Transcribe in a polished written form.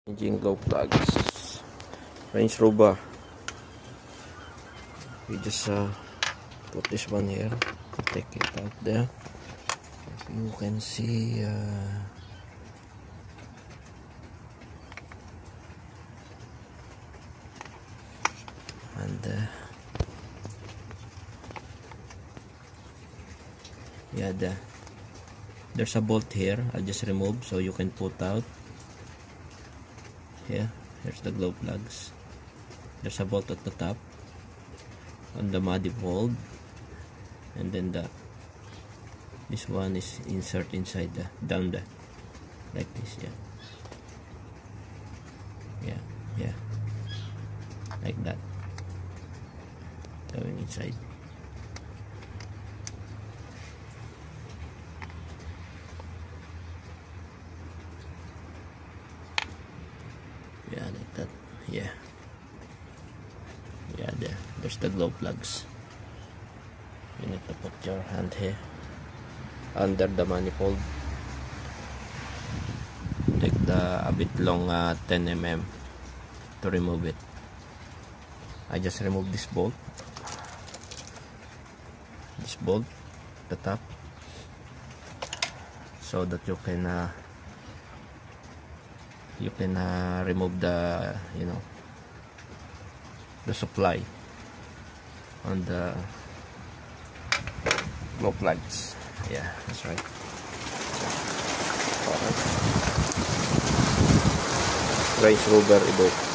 Changing glow plugs. Range Rover. We just put this one here. Take it out there. As you can see, and yeah, there's a bolt here. I'll just remove so you can put out. Here's the glow plugs. There's a bolt at the top on the manifold, and then this one is insert inside down like this. Yeah, like that, going inside. Yeah, like that. There's the glow plugs. You need to put your hand here under the manifold. Take a bit long 10 mm to remove it. I just remove this bolt at the top, so that you can remove the the supply on the glow plugs. Yeah, that's right. Range Rover Evoque.